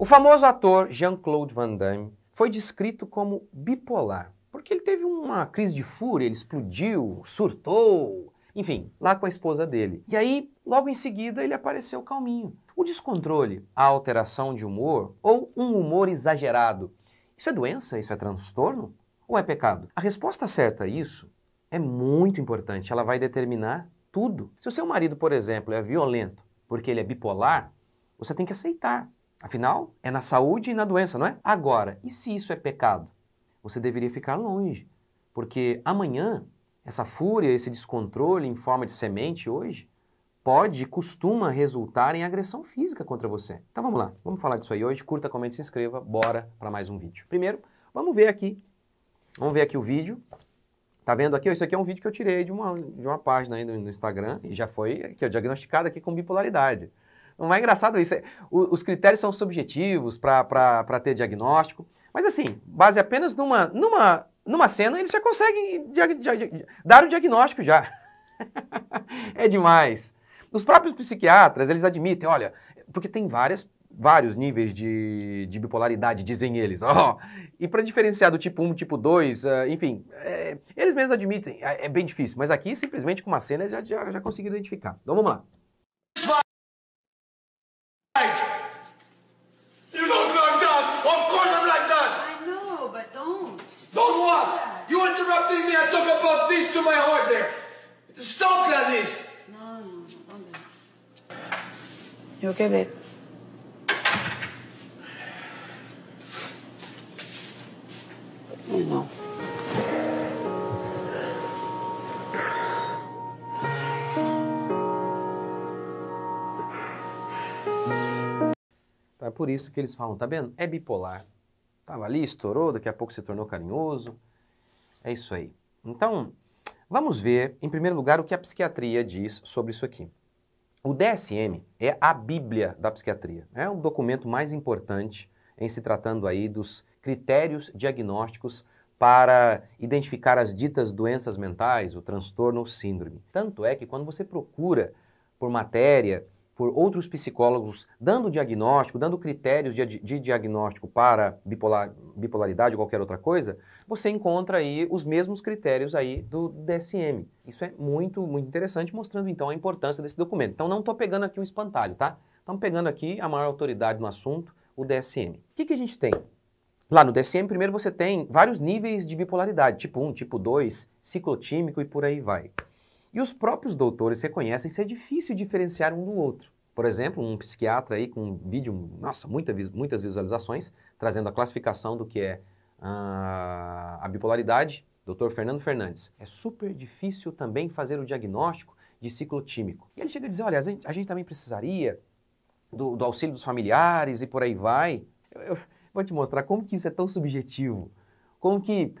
O famoso ator Jean-Claude Van Damme foi descrito como bipolar, porque ele teve uma crise de fúria, ele explodiu, surtou, enfim, lá com a esposa dele. E aí, logo em seguida, ele apareceu calminho. O descontrole, a alteração de humor ou um humor exagerado, isso é doença? Isso é transtorno? Ou é pecado? A resposta certa a isso é muito importante, ela vai determinar tudo. Se o seu marido, por exemplo, é violento porque ele é bipolar, você tem que aceitar. Afinal, é na saúde e na doença, não é? Agora, e se isso é pecado? Você deveria ficar longe, porque amanhã, essa fúria, esse descontrole em forma de semente hoje, pode e costuma resultar em agressão física contra você. Então vamos lá, vamos falar disso aí hoje. Curta, comente, se inscreva, bora para mais um vídeo. Primeiro, vamos ver aqui o vídeo. Tá vendo aqui? Isso aqui é um vídeo que eu tirei de uma página aí no Instagram e já foi aqui, diagnosticado aqui com bipolaridade. O mais engraçado é isso, os critérios são subjetivos para ter diagnóstico, mas assim, base apenas numa cena, eles já conseguem dar o diagnóstico já. É demais. Os próprios psiquiatras, eles admitem, olha, porque tem vários níveis de bipolaridade, dizem eles. E para diferenciar do tipo 1, tipo 2, enfim, eles mesmos admitem, é bem difícil, mas aqui simplesmente com uma cena eles já conseguiram identificar. Então vamos lá. You don't like that. Of course I'm like that. I know, but don't. Don't what? You interrupting me. I talk about this to my heart there. Stop, Gladys. No, don't do that. You okay, babe? You know. Então é por isso que eles falam, tá vendo? É bipolar. Tava ali, estourou, daqui a pouco se tornou carinhoso. É isso aí. Então, vamos ver, em primeiro lugar, o que a psiquiatria diz sobre isso aqui. O DSM é a bíblia da psiquiatria. É o documento mais importante em se tratando aí dos critérios diagnósticos para identificar as ditas doenças mentais, o transtorno ou síndrome. Tanto é que quando você procura por matéria, por outros psicólogos dando diagnóstico, dando critérios de diagnóstico para bipolaridade ou qualquer outra coisa, você encontra aí os mesmos critérios aí do DSM. Isso é muito, muito interessante, mostrando então a importância desse documento. Então não estou pegando aqui um espantalho, tá? Estamos pegando aqui a maior autoridade no assunto, o DSM. O que a gente tem? Lá no DSM, primeiro você tem vários níveis de bipolaridade, tipo 1, tipo 2, ciclotímico e por aí vai. E os próprios doutores reconhecem ser difícil diferenciar um do outro. Por exemplo, um psiquiatra aí com um vídeo, nossa, muitas visualizações, trazendo a classificação do que é a bipolaridade, Dr. Fernando Fernandes. É super difícil também fazer o diagnóstico de ciclotímico. E ele chega a dizer, olha, a gente também precisaria do auxílio dos familiares e por aí vai. Eu vou te mostrar como que isso é tão subjetivo, como que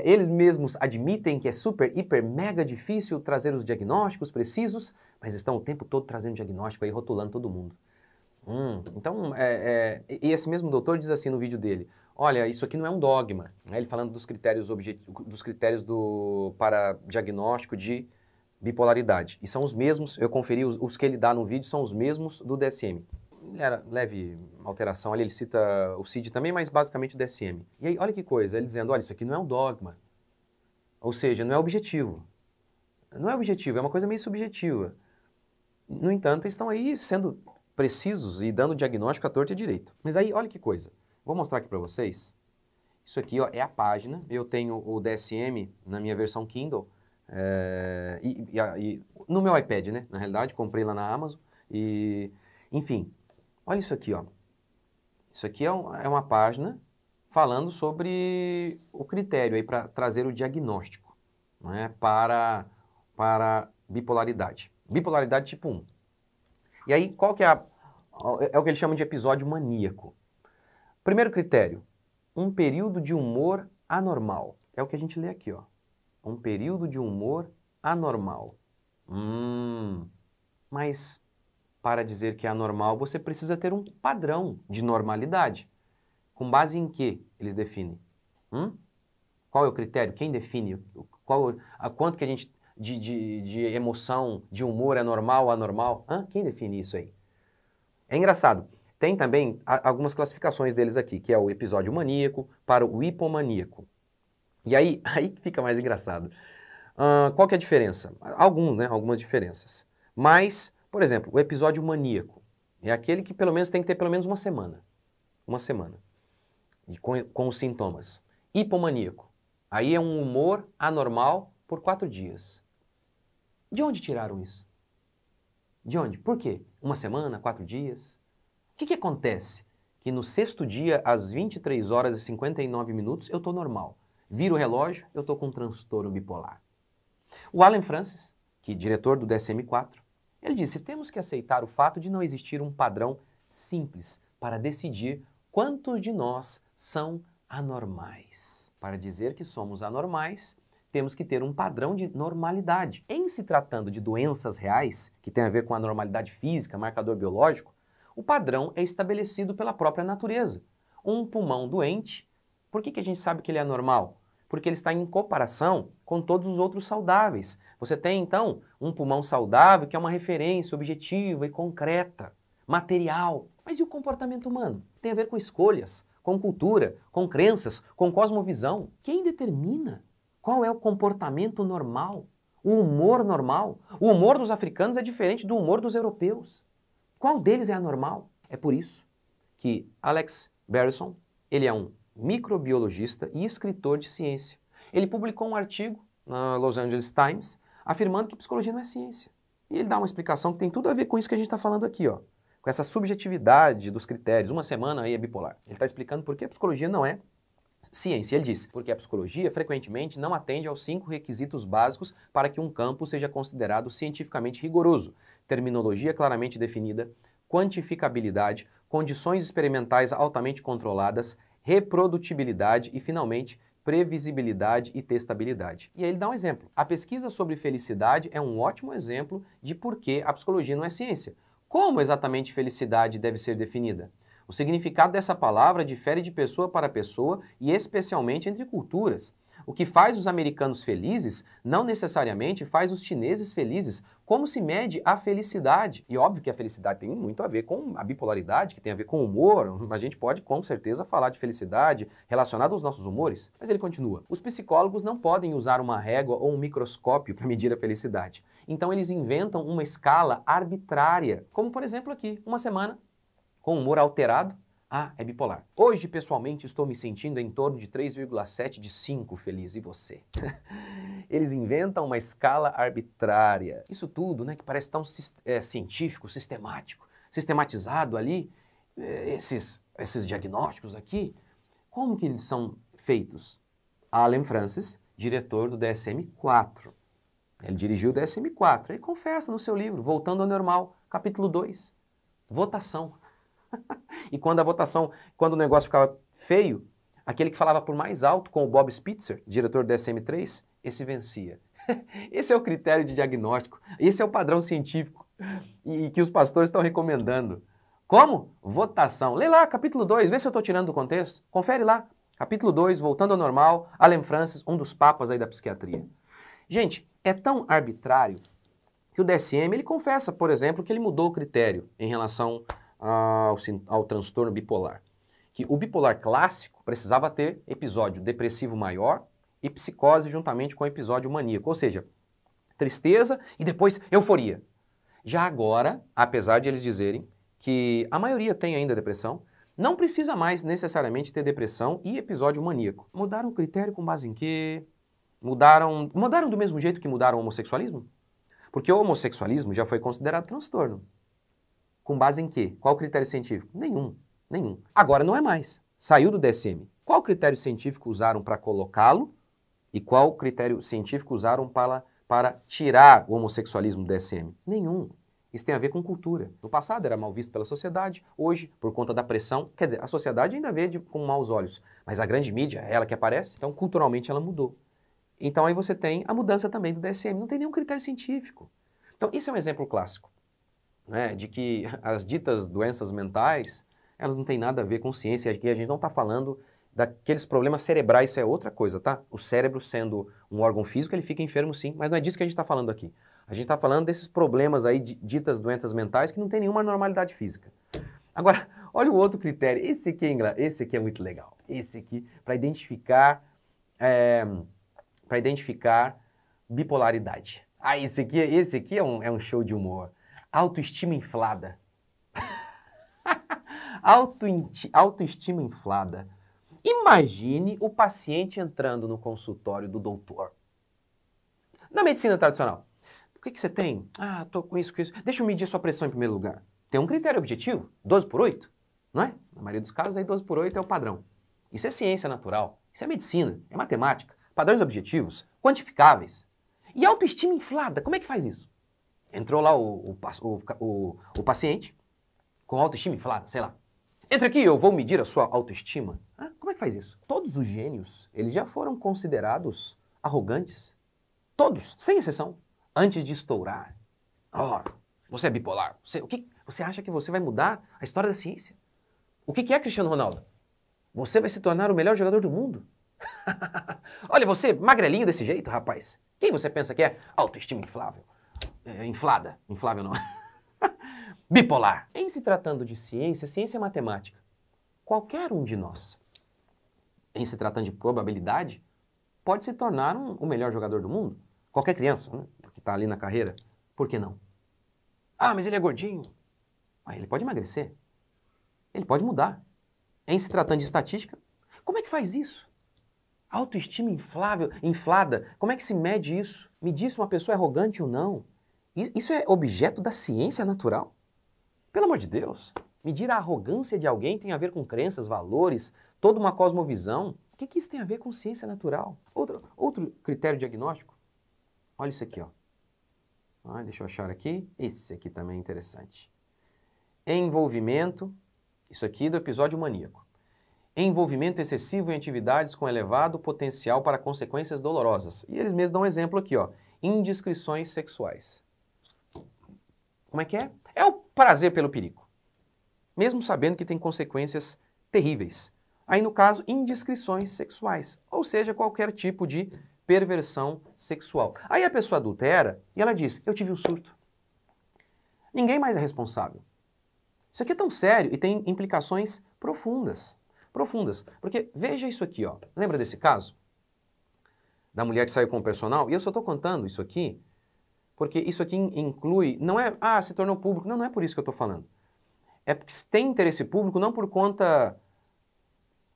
eles mesmos admitem que é super, hiper, mega difícil trazer os diagnósticos precisos, mas estão o tempo todo trazendo diagnóstico aí, rotulando todo mundo. Então, e esse mesmo doutor diz assim no vídeo dele, olha, isso aqui não é um dogma, né? Ele falando dos critérios para diagnóstico de bipolaridade. E são os mesmos, eu conferi, os que ele dá no vídeo são os mesmos do DSM. Leve alteração ali, ele cita o CID também, mas basicamente o DSM. E aí, olha que coisa, ele dizendo, olha, isso aqui não é um dogma. Ou seja, não é objetivo. Não é objetivo, é uma coisa meio subjetiva. No entanto, eles estão aí sendo precisos e dando diagnóstico à torta e direito. Mas aí, olha que coisa. Vou mostrar aqui para vocês. Isso aqui ó, é a página. Eu tenho o DSM na minha versão Kindle. No meu iPad, né? Na realidade, comprei lá na Amazon. Enfim, olha isso aqui, ó. Isso aqui é uma página falando sobre o critério aí para trazer o diagnóstico, né, para bipolaridade. Bipolaridade tipo 1. E aí, qual que é o que eles chamam de episódio maníaco. Primeiro critério, um período de humor anormal. É o que a gente lê aqui, ó. Um período de humor anormal. Mas para dizer que é anormal, você precisa ter um padrão de normalidade. Com base em que eles definem? Qual é o critério? Quem define? Quanto que a gente de emoção, de humor é normal ou anormal? Quem define isso aí? É engraçado. Tem também algumas classificações deles aqui, que é o episódio maníaco para o hipomaníaco. E aí fica mais engraçado. Qual que é a diferença? Algumas diferenças. Mas, por exemplo, o episódio maníaco é aquele que pelo menos tem que ter pelo menos uma semana. Uma semana. E com os sintomas. Hipomaníaco. Aí é um humor anormal por 4 dias. De onde tiraram isso? De onde? Por quê? Uma semana, 4 dias? O que acontece? Que no 6º dia, às 23 horas e 59 minutos, eu estou normal. Viro o relógio, eu estou com um transtorno bipolar. O Allen Francis, que é diretor do DSM-4, ele disse: temos que aceitar o fato de não existir um padrão simples para decidir quantos de nós são anormais. Para dizer que somos anormais, temos que ter um padrão de normalidade. Em se tratando de doenças reais, que tem a ver com a normalidade física, marcador biológico, o padrão é estabelecido pela própria natureza. Um pulmão doente, por que a gente sabe que ele é anormal? Porque ele está em comparação com todos os outros saudáveis. Você tem, então, um pulmão saudável que é uma referência objetiva e concreta, material. Mas e o comportamento humano? Tem a ver com escolhas, com cultura, com crenças, com cosmovisão. Quem determina qual é o comportamento normal? O humor normal? O humor dos africanos é diferente do humor dos europeus. Qual deles é anormal? É por isso que Alex Berenson, ele é um microbiologista e escritor de ciência. Ele publicou um artigo na Los Angeles Times afirmando que psicologia não é ciência. E ele dá uma explicação que tem tudo a ver com isso que a gente está falando aqui, ó, com essa subjetividade dos critérios. Uma semana aí é bipolar. Ele está explicando por que a psicologia não é ciência. Ele diz: porque a psicologia frequentemente não atende aos 5 requisitos básicos para que um campo seja considerado cientificamente rigoroso: terminologia claramente definida, quantificabilidade, condições experimentais altamente controladas, reprodutibilidade e, finalmente, previsibilidade e testabilidade. E aí ele dá um exemplo. A pesquisa sobre felicidade é um ótimo exemplo de por que a psicologia não é ciência. Como exatamente felicidade deve ser definida? O significado dessa palavra difere de pessoa para pessoa e especialmente entre culturas. O que faz os americanos felizes não necessariamente faz os chineses felizes. Como se mede a felicidade? E óbvio que a felicidade tem muito a ver com a bipolaridade, que tem a ver com o humor. A gente pode com certeza falar de felicidade relacionada aos nossos humores. Mas ele continua: os psicólogos não podem usar uma régua ou um microscópio para medir a felicidade. Então eles inventam uma escala arbitrária, como por exemplo aqui, uma semana com humor alterado. É bipolar. Hoje, pessoalmente, estou me sentindo em torno de 3,7 de 5 feliz. E você? Eles inventam uma escala arbitrária. Isso tudo, né, que parece tão científico, sistematizado ali, esses diagnósticos aqui, como que eles são feitos? Allen Francis, diretor do DSM-4. Ele dirigiu o DSM-4. Ele confessa no seu livro, Voltando ao Normal, capítulo 2, votação. E quando o negócio ficava feio, aquele que falava por mais alto, com o Bob Spitzer, diretor do DSM-3, esse vencia. Esse é o critério de diagnóstico, esse é o padrão científico e que os pastores estão recomendando. Como? Votação. Lê lá, capítulo 2, vê se eu estou tirando do contexto. Confere lá. Capítulo 2, Voltando ao Normal, Allen Francis, um dos papas aí da psiquiatria. Gente, é tão arbitrário que o DSM, ele confessa, por exemplo, que ele mudou o critério em relação ao transtorno bipolar. Que o bipolar clássico precisava ter episódio depressivo maior e psicose juntamente com o episódio maníaco, ou seja, tristeza e depois euforia. Já agora, apesar de eles dizerem que a maioria tem ainda depressão, não precisa mais necessariamente ter depressão e episódio maníaco. Mudaram o critério com base em quê? Mudaram do mesmo jeito que mudaram o homossexualismo? Porque o homossexualismo já foi considerado transtorno. Com base em quê? Qual o critério científico? Nenhum. Agora não é mais. Saiu do DSM. Qual critério científico usaram para colocá-lo e qual critério científico usaram para tirar o homossexualismo do DSM? Nenhum. Isso tem a ver com cultura. No passado era mal visto pela sociedade, hoje, por conta da pressão, quer dizer, a sociedade ainda vê com maus olhos, mas a grande mídia, é ela que aparece, então culturalmente ela mudou. Então aí você tem a mudança também do DSM, não tem nenhum critério científico. Então isso é um exemplo clássico. Né, de que as ditas doenças mentais, elas não têm nada a ver com ciência, aqui a gente não está falando daqueles problemas cerebrais, isso é outra coisa, tá? O cérebro sendo um órgão físico, ele fica enfermo sim, mas não é disso que a gente está falando aqui. A gente está falando desses problemas aí, ditas doenças mentais, que não tem nenhuma normalidade física. Agora, Olha o outro critério. Esse aqui é muito legal. Esse aqui, para identificar bipolaridade. Ah, esse aqui é um show de humor. Autoestima inflada. Autoestima inflada. Imagine o paciente entrando no consultório do doutor. Na medicina tradicional. O que você tem? Ah, tô com isso. Deixa eu medir a sua pressão em primeiro lugar. Tem um critério objetivo, 12/8, não é? Na maioria dos casos, aí 12/8 é o padrão. Isso é ciência natural, isso é medicina, é matemática, padrões objetivos, quantificáveis. E autoestima inflada, como é que faz isso? Entrou lá o paciente com autoestima inflada, sei lá. Entra aqui, eu vou medir a sua autoestima. Ah, como é que faz isso? Todos os gênios, eles já foram considerados arrogantes. Todos, sem exceção, antes de estourar. Oh, você é bipolar. Você acha que você vai mudar a história da ciência? O que é Cristiano Ronaldo? Você vai se tornar o melhor jogador do mundo? Olha, você magrelinho desse jeito, rapaz. Quem você pensa que é? Autoestima inflável. Inflada. Inflável não. Bipolar. Em se tratando de ciência, ciência é matemática. Qualquer um de nós, em se tratando de probabilidade, pode se tornar o melhor jogador do mundo. Qualquer criança, né, que está ali na carreira, por que não? Ah, mas ele é gordinho. Ah, ele pode emagrecer. Ele pode mudar. Em se tratando de estatística, como é que faz isso? Autoestima inflada, como é que se mede isso? Medir se uma pessoa é arrogante ou não? Isso é objeto da ciência natural? Pelo amor de Deus, medir a arrogância de alguém tem a ver com crenças, valores, toda uma cosmovisão. O que isso tem a ver com ciência natural? Outro critério diagnóstico, olha isso aqui, ó. Ah, deixa eu achar aqui. Esse aqui também é interessante. Envolvimento, isso aqui do episódio maníaco. Envolvimento excessivo em atividades com elevado potencial para consequências dolorosas. E eles mesmos dão um exemplo aqui, ó. Indiscrições sexuais. Como é que é? É o prazer pelo perigo. Mesmo sabendo que tem consequências terríveis. Aí, no caso, indiscrições sexuais. Ou seja, qualquer tipo de perversão sexual. Aí a pessoa adultera e ela diz, eu tive um surto. Ninguém mais é responsável. Isso aqui é tão sério e tem implicações profundas. Porque veja isso aqui, ó. Lembra desse caso? Da mulher que saiu com o personal? E eu só estou contando isso aqui porque isso aqui inclui, não é, se tornou público. Não é por isso que eu estou falando. É porque tem interesse público não por conta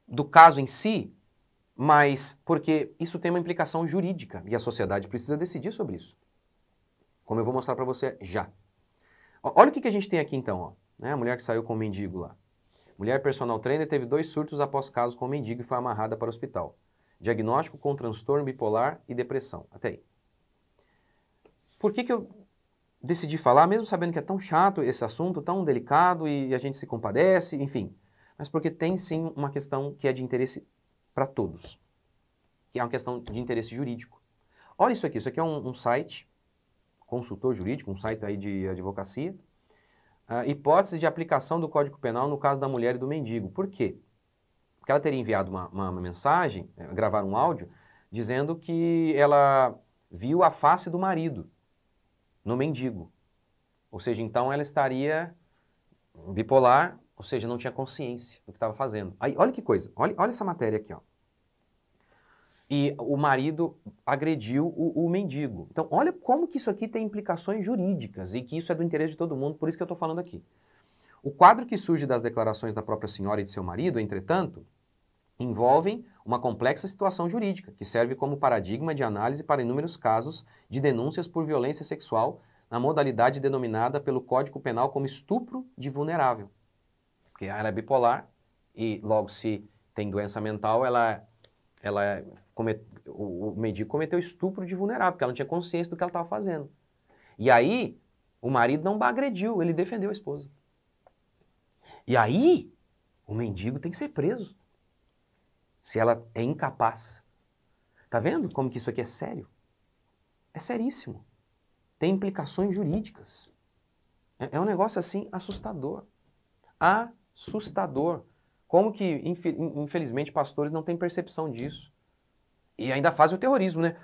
do caso em si, mas porque isso tem uma implicação jurídica e a sociedade precisa decidir sobre isso. Como eu vou mostrar para você já. Olha o que a gente tem aqui então, ó. Né? A mulher que saiu com o mendigo lá. Mulher personal trainer teve 2 surtos após caso com o mendigo e foi amarrada para o hospital. Diagnóstico com transtorno bipolar e depressão. Até aí. Por que eu decidi falar, mesmo sabendo que é tão chato esse assunto, tão delicado e a gente se compadece, enfim. Mas porque tem sim uma questão que é de interesse para todos. Que é uma questão de interesse jurídico. Olha isso aqui é um site, consultor jurídico, um site aí de advocacia. Hipótese de aplicação do Código Penal no caso da mulher e do mendigo. Por quê? Porque ela teria enviado uma mensagem, gravar um áudio, dizendo que ela viu a face do marido no mendigo. Ou seja, então ela estaria bipolar, ou seja, não tinha consciência do que estava fazendo. Aí, olha que coisa, olha essa matéria aqui, ó. E o marido agrediu o mendigo. Então, olha como que isso aqui tem implicações jurídicas e que isso é do interesse de todo mundo, por isso que eu estou falando aqui. O quadro que surge das declarações da própria senhora e de seu marido, entretanto, envolvem uma complexa situação jurídica, que serve como paradigma de análise para inúmeros casos de denúncias por violência sexual na modalidade denominada pelo Código Penal como estupro de vulnerável. Porque ela é bipolar e logo se tem doença mental, o mendigo cometeu estupro de vulnerável, porque ela não tinha consciência do que ela estava fazendo. E aí, o marido não agrediu, ele defendeu a esposa. E aí, o mendigo tem que ser preso. Se ela é incapaz. Tá vendo como que isso aqui é sério? É seríssimo. Tem implicações jurídicas. É um negócio assim assustador. Assustador. Como que, infelizmente, pastores não têm percepção disso. E ainda fazem o terrorismo, né?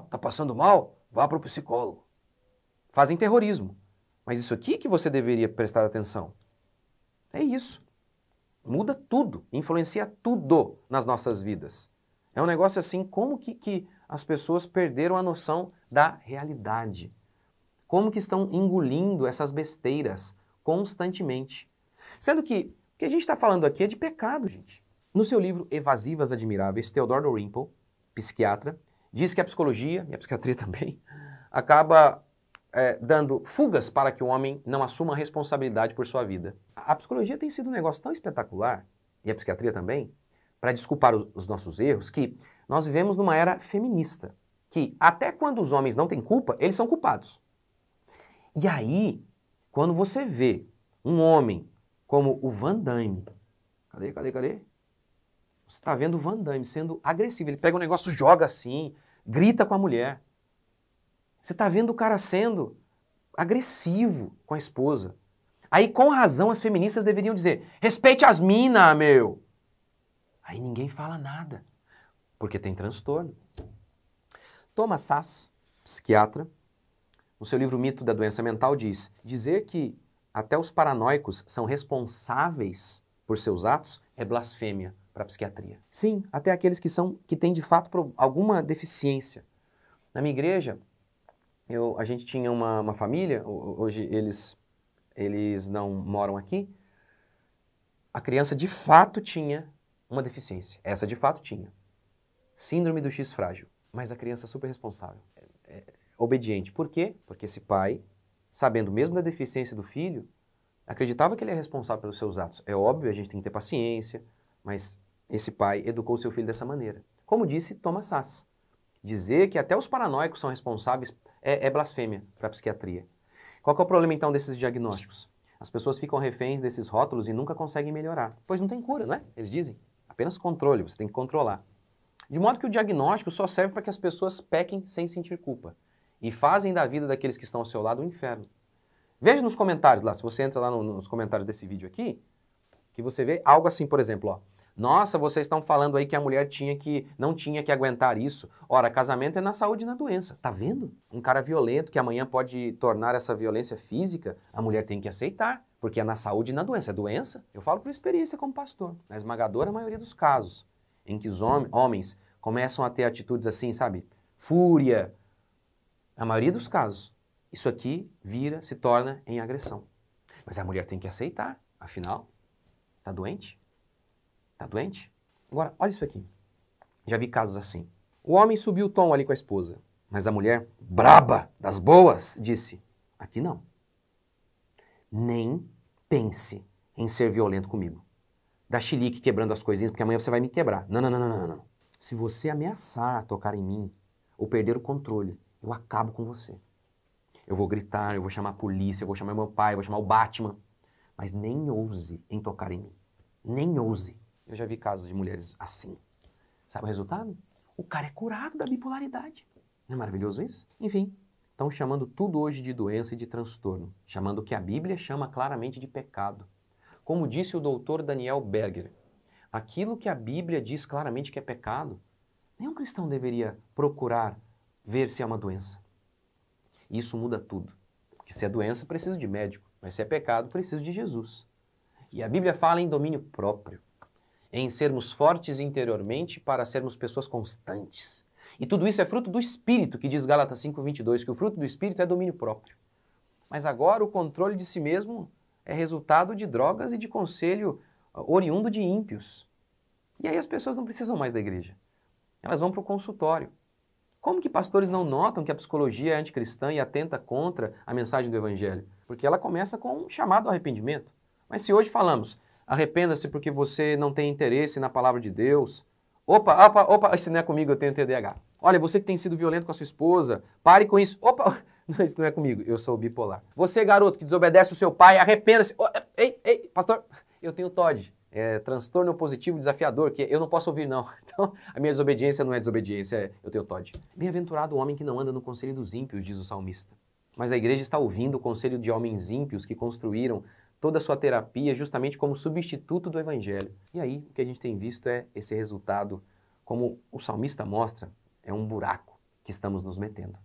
Tá passando mal? Vá para o psicólogo. Fazem terrorismo. Mas isso aqui que você deveria prestar atenção. É isso. muda tudo, influencia tudo nas nossas vidas. É um negócio assim, como que as pessoas perderam a noção da realidade? Como que estão engolindo essas besteiras constantemente? Sendo que o que a gente está falando aqui é de pecado, gente. No seu livro Evasivas Admiráveis, Theodore Dalrymple, psiquiatra, diz que a psicologia, e a psiquiatria também, acaba dando fugas para que o homem não assuma a responsabilidade por sua vida. A psicologia tem sido um negócio tão espetacular, e a psiquiatria também, para desculpar os nossos erros, que nós vivemos numa era feminista, que até quando os homens não têm culpa, eles são culpados. E aí, quando você vê um homem como o Van Damme, cadê? Você está vendo o Van Damme sendo agressivo, ele pega um negócio, joga assim, grita com a mulher. Você está vendo o cara sendo agressivo com a esposa. Aí, com razão, as feministas deveriam dizer, respeite as minas, meu. Aí ninguém fala nada, porque tem transtorno. Thomas Szasz, psiquiatra, no seu livro Mito da Doença Mental, diz, dizer que até os paranoicos são responsáveis por seus atos é blasfêmia para a psiquiatria. Sim, até aqueles que têm de fato alguma deficiência. Na minha igreja, a gente tinha uma família, hoje eles não moram aqui, a criança de fato tinha uma deficiência. Essa de fato tinha. Síndrome do X frágil. Mas a criança super responsável. Obediente. Por quê? Porque esse pai, sabendo mesmo da deficiência do filho, acreditava que ele é responsável pelos seus atos. É óbvio, a gente tem que ter paciência, mas esse pai educou seu filho dessa maneira. Como disse Thomas Szasz, dizer que até os paranoicos são responsáveis é blasfêmia para a psiquiatria. Qual que é o problema então desses diagnósticos? As pessoas ficam reféns desses rótulos e nunca conseguem melhorar. Pois não tem cura, não é? Eles dizem. Apenas controle, você tem que controlar. De modo que o diagnóstico só serve para que as pessoas pequem sem sentir culpa e fazem da vida daqueles que estão ao seu lado um inferno. Veja nos comentários lá, se você entra lá nos comentários desse vídeo aqui, que você vê algo assim, por exemplo, ó. Nossa, vocês estão falando aí que a mulher não tinha que aguentar isso. Ora, casamento é na saúde e na doença. Tá vendo? Um cara violento que amanhã pode tornar essa violência física, a mulher tem que aceitar, porque é na saúde e na doença. É doença? Eu falo por experiência como pastor. Na esmagadora maioria dos casos, em que os homens começam a ter atitudes assim, sabe? Fúria. A maioria dos casos, isso aqui se torna em agressão. Mas a mulher tem que aceitar, afinal, tá doente? Tá doente? Agora, olha isso aqui. Já vi casos assim. O homem subiu o tom ali com a esposa, mas a mulher, braba, das boas, disse, aqui não. Nem pense em ser violento comigo. Dá chilique quebrando as coisinhas, porque amanhã você vai me quebrar. Não. Se você ameaçar tocar em mim ou perder o controle, eu acabo com você. Eu vou gritar, eu vou chamar a polícia, eu vou chamar meu pai, eu vou chamar o Batman. Mas nem ouse em tocar em mim. Nem ouse. Eu já vi casos de mulheres assim. Sabe o resultado? O cara é curado da bipolaridade. Não é maravilhoso isso? Enfim, estão chamando tudo hoje de doença e de transtorno. Chamando o que a Bíblia chama claramente de pecado. Como disse o doutor Daniel Berger, aquilo que a Bíblia diz claramente que é pecado, nenhum cristão deveria procurar ver se é uma doença. Isso muda tudo. Porque se é doença, preciso de médico. Mas se é pecado, preciso de Jesus. E a Bíblia fala em domínio próprio. Em sermos fortes interiormente para sermos pessoas constantes. E tudo isso é fruto do Espírito, que diz Gálatas 5:22, que o fruto do Espírito é domínio próprio. Mas agora o controle de si mesmo é resultado de drogas e de conselho oriundo de ímpios. E aí as pessoas não precisam mais da igreja. Elas vão para o consultório. Como que pastores não notam que a psicologia é anticristã e atenta contra a mensagem do Evangelho? Porque ela começa com um chamado ao arrependimento. Mas se hoje falamos, arrependa-se porque você não tem interesse na palavra de Deus. Opa, isso não é comigo, eu tenho TDAH. Olha, você que tem sido violento com a sua esposa, pare com isso. Opa, não, isso não é comigo, eu sou bipolar. Você, garoto, que desobedece o seu pai, arrependa-se. Oh, ei, pastor, eu tenho TOD. É transtorno positivo desafiador, que eu não posso ouvir, não. Então, a minha desobediência não é desobediência, eu tenho TOD. Bem-aventurado o homem que não anda no conselho dos ímpios, diz o salmista. Mas a igreja está ouvindo o conselho de homens ímpios que construíram toda a sua terapia justamente como substituto do Evangelho. E aí, o que a gente tem visto é esse resultado, como o salmista mostra, é um buraco que estamos nos metendo.